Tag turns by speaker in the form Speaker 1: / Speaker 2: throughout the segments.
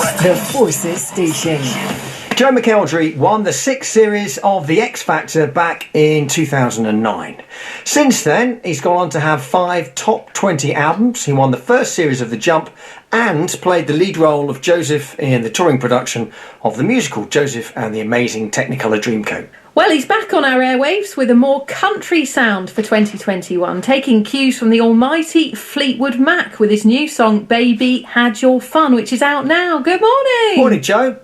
Speaker 1: The Forces Station.
Speaker 2: Joe McElderry won the 6th series of The X Factor back in 2009. Since then, he's gone on to have 5 top 20 albums. He won the first series of The Jump and played the lead role of Joseph in the touring production of the musical Joseph and the Amazing Technicolor Dreamcoat.
Speaker 3: Well, he's back on our airwaves with a more country sound for 2021, taking cues from the almighty Fleetwood Mac with his new song, Baby Had Your Fun, which is out now. Good morning.
Speaker 2: Morning, Joe.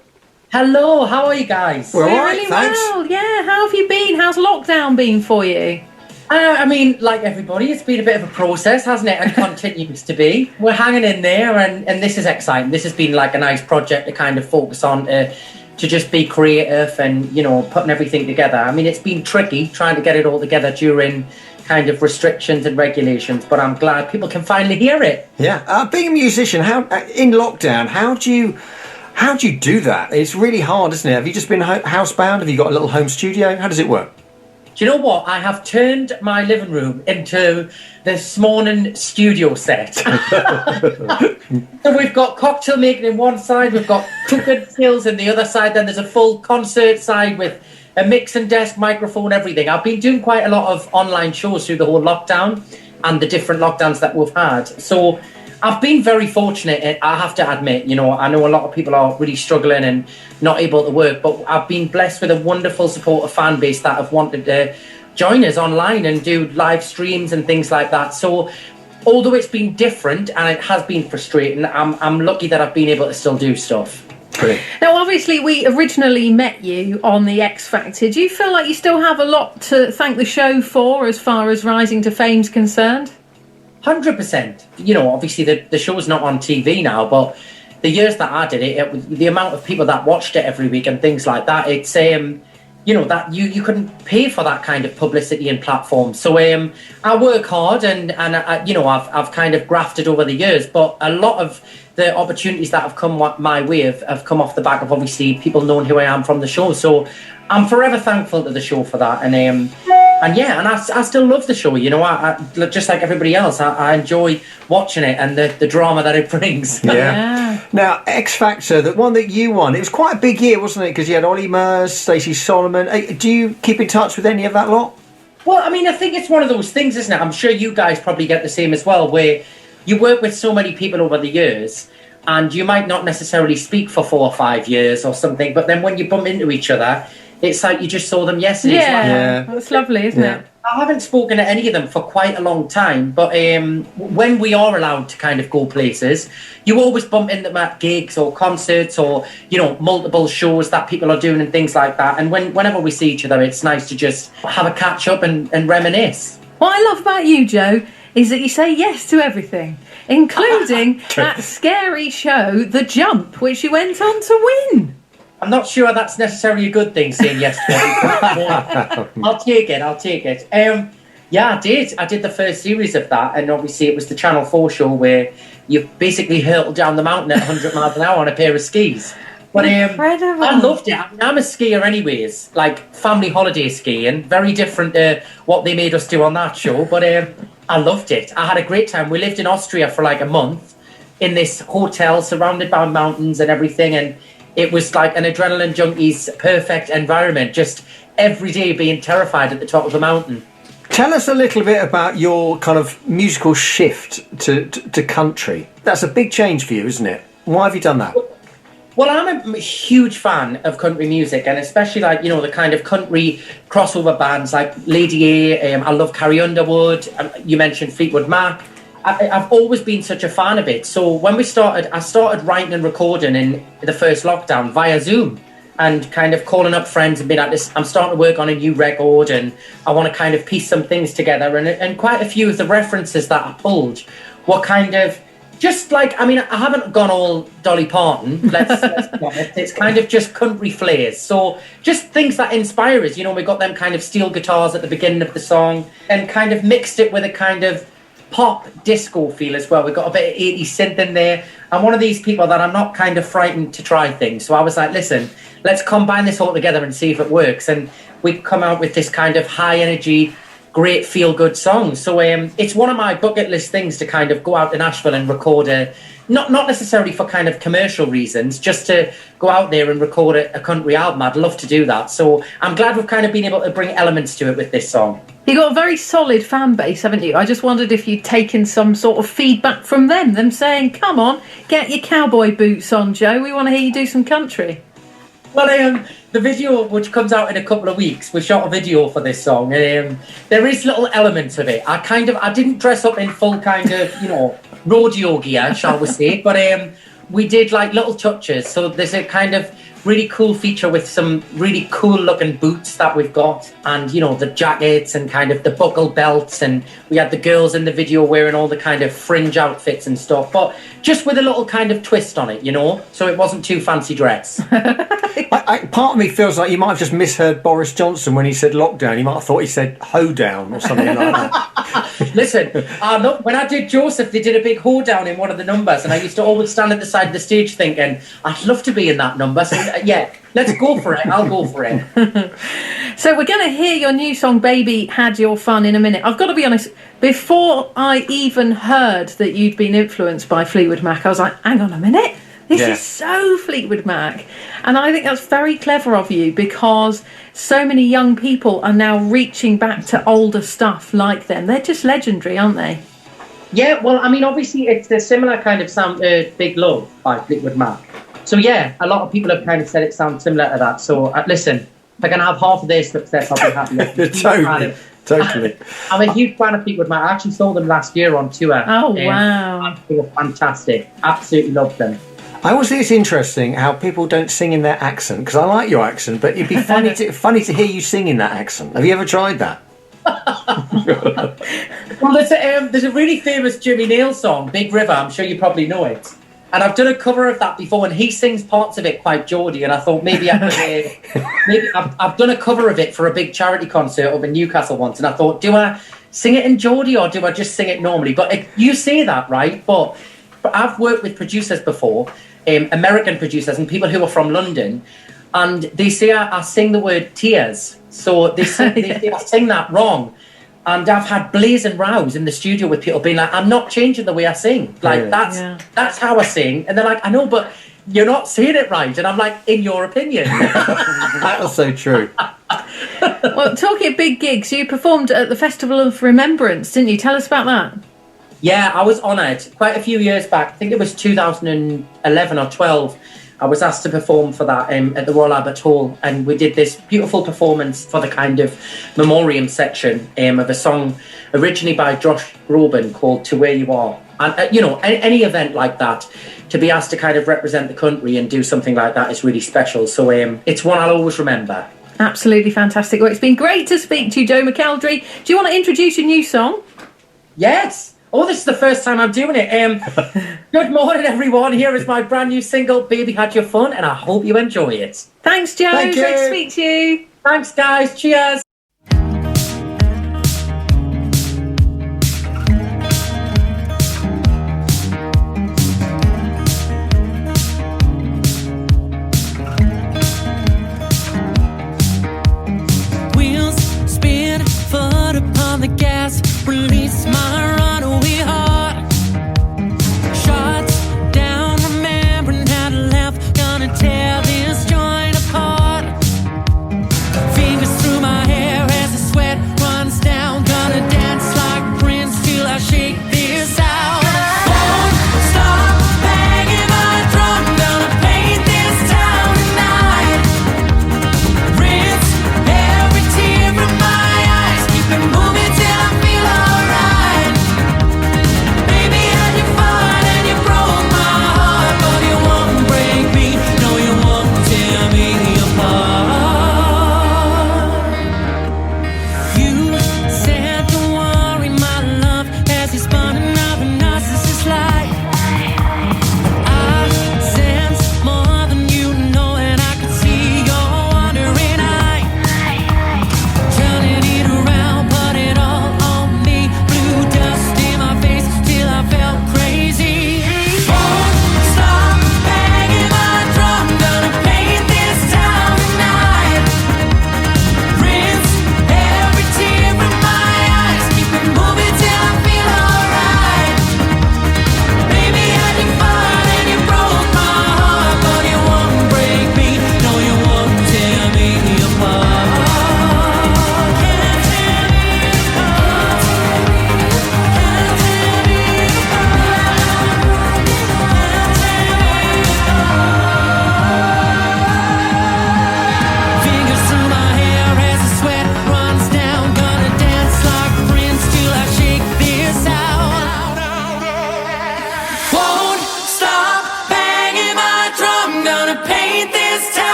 Speaker 4: Hello, how are you guys?
Speaker 2: We're all right,
Speaker 3: really
Speaker 2: thanks.
Speaker 3: well. Yeah, how have you been? How's lockdown been for you?
Speaker 4: I mean, like everybody, it's been a bit of a process, hasn't it? And continues to be. We're hanging in there, and this is exciting. This has been like a nice project to kind of focus on, to just be creative and, you know, putting everything together. I mean, it's been tricky trying to get it all together during kind of restrictions and regulations, but I'm glad people can finally hear it.
Speaker 2: Yeah, being a musician, how in lockdown, how do you do that? It's really hard, isn't it? Have you just been housebound? Have you got a little home studio? How does it work?
Speaker 4: Do you know what? I have turned my living room into this morning studio set. So we've got cocktail making in one side, we've got cooking skills in the other side, then there's a full concert side with a mixing desk, microphone, everything. I've been doing quite a lot of online shows through the whole lockdown and the different lockdowns that we've had. So I've been very fortunate, I have to admit. You know, I know a lot of people are really struggling and not able to work, but I've been blessed with a wonderful supportive fan base that have wanted to join us online and do live streams and things like that. So although it's been different and it has been frustrating, I'm lucky that I've been able to still do stuff.
Speaker 2: Brilliant.
Speaker 3: Now, obviously, we originally met you on the X Factor. Do you feel like you still have a lot to thank the show for as far as rising to fame's concerned?
Speaker 4: 100%. You know, obviously the show's not on TV now, but the years that I did it, the amount of people that watched it every week and things like that, it's you know, that you couldn't pay for that kind of publicity and platform. So I work hard and I, you know, I've kind of grafted over the years, but a lot of the opportunities that have come my way have come off the back of obviously people knowing who I am from the show. So I'm forever thankful to the show for that. And yeah, and I still love the show. You know, I just like everybody else, I enjoy watching it and the drama that it brings.
Speaker 2: Yeah. Now, X Factor, the one that you won, it was quite a big year, wasn't it? Because you had Ollie Murs, Stacey Solomon. Do you keep in touch with any of that lot?
Speaker 4: Well, I mean, I think it's one of those things, isn't it? I'm sure you guys probably get the same as well, where you work with so many people over the years and you might not necessarily speak for 4 or 5 years or something, but then when you bump into each other, it's like you just saw them yesterday.
Speaker 3: Yeah, that's lovely, isn't it?
Speaker 4: I haven't spoken to any of them for quite a long time, but when we are allowed to kind of go places, you always bump into them at gigs or concerts or, you know, multiple shows that people are doing and things like that. And whenever we see each other, it's nice to just have a catch up and reminisce.
Speaker 3: What I love about you, Joe, is that you say yes to everything, including that scary show, The Jump, which you went on to win.
Speaker 4: I'm not sure that's necessarily a good thing, saying yes to everything. I'll take it. Yeah, I did the first series of that, and obviously it was the Channel 4 show where you basically hurtled down the mountain at 100 miles an hour on a pair of skis. But
Speaker 3: Incredible.
Speaker 4: I loved it. I'm a skier anyways, like family holiday skiing, very different to what they made us do on that show, but I loved it. I had a great time. We lived in Austria for like a month in this hotel surrounded by mountains and everything, and it was like an adrenaline junkie's perfect environment, just every day being terrified at the top of the mountain.
Speaker 2: Tell us a little bit about your kind of musical shift to country. That's a big change for you, isn't it? Why have you done that?
Speaker 4: Well, I'm a huge fan of country music, and especially like, you know, the kind of country crossover bands like Lady A. I love Carrie Underwood. You mentioned Fleetwood Mac. I've always been such a fan of it. So when I started writing and recording in the first lockdown via Zoom and kind of calling up friends and being like, this, I'm starting to work on a new record and I want to kind of piece some things together. And quite a few of the references that I pulled were kind of just like, I mean, I haven't gone all Dolly Parton, let's be honest. It's kind of just country flares. So just things that inspire us. You know, we got them kind of steel guitars at the beginning of the song and kind of mixed it with a kind of pop disco feel as well. We got a bit of 80s synth in there. I'm one of these people that I'm not kind of frightened to try things. So I was like, listen, let's combine this all together and see if it works. And we come out with this kind of high energy, great feel good song. So it's one of my bucket list things to kind of go out to Nashville and record a not necessarily for kind of commercial reasons, just to go out there and record a country album. I'd love to do that. So I'm glad we've kind of been able to bring elements to it with this song.
Speaker 3: You've got a very solid fan base, haven't you? I just wondered if you'd taken some sort of feedback from them saying, come on, get your cowboy boots on, Joe. We want to hear you do some country.
Speaker 4: Well, the video, which comes out in a couple of weeks, we shot a video for this song. There is little elements of it. I didn't dress up in full kind of, rodeo gear, shall we say, but we did like little touches. So there's a kind of really cool feature with some really cool looking boots that we've got, and the jackets and kind of the buckle belts, and we had the girls in the video wearing all the kind of fringe outfits and stuff, but just with a little kind of twist on it, so it wasn't too fancy dress.
Speaker 2: Part of me feels like you might have just misheard Boris Johnson when he said lockdown. You might have thought he said hoedown or something like that.
Speaker 4: Listen, when I did Joseph, they did a big hoedown in one of the numbers, and I used to always stand at the side of the stage thinking, I'd love to be in that number. So yeah, let's go for it. I'll go for it.
Speaker 3: So we're going to hear your new song, Baby Had Your Fun, in a minute. I've got to be honest, before I even heard that you'd been influenced by Fleetwood Mac, I was like, hang on a minute. This is so Fleetwood Mac. And I think that's very clever of you, because so many young people are now reaching back to older stuff like them. They're just legendary, aren't they?
Speaker 4: Yeah, well, I mean, obviously it's a similar kind of sound to Big Love by Fleetwood Mac. So yeah, a lot of people have kind of said it sounds similar to that. So listen, if I can have half of their success, I'll be happy.
Speaker 2: Totally.
Speaker 4: I'm a huge fan of Fleetwood Mac. I actually saw them last year on tour.
Speaker 3: Oh, wow.
Speaker 4: They were fantastic. Absolutely loved them.
Speaker 2: I always think it's interesting how people don't sing in their accent, because I like your accent, but it'd be funny to hear you sing in that accent. Have you ever tried that?
Speaker 4: Well, there's a really famous Jimmy Nail song, Big River. I'm sure you probably know it. And I've done a cover of that before, and he sings parts of it quite Geordie. And I thought maybe I could. I've done a cover of it for a big charity concert up in Newcastle once, and I thought, do I sing it in Geordie or do I just sing it normally? But you say that, right? But I've worked with producers before, American producers and people who are from London, and they say I sing the word tears. So they say I sing that wrong. And I've had blazing rows in the studio with people being like, I'm not changing the way I sing. Like, that's how I sing. And they're like, I know, but you're not saying it right. And I'm like, in your opinion.
Speaker 2: That was so true.
Speaker 3: Well, talking of big gigs, you performed at the Festival of Remembrance, didn't you? Tell us about that.
Speaker 4: Yeah, I was honoured. Quite a few years back, I think it was 2011 or 12, I was asked to perform for that at the Royal Albert Hall, and we did this beautiful performance for the kind of memoriam section of a song originally by Josh Groban called To Where You Are. And, any event like that, to be asked to kind of represent the country and do something like that is really special. So it's one I'll always remember. Absolutely fantastic. Well, it's been great to speak to you, Joe McElderry. Do you want to introduce your new song? Yes. Oh, this is the first time I'm doing it. Good morning, everyone. Here is my brand new single, Baby Had Your Fun, and I hope you enjoy it. Thanks, Joe.
Speaker 2: Thank you.
Speaker 3: Great to speak to you.
Speaker 4: Thanks, guys. Cheers.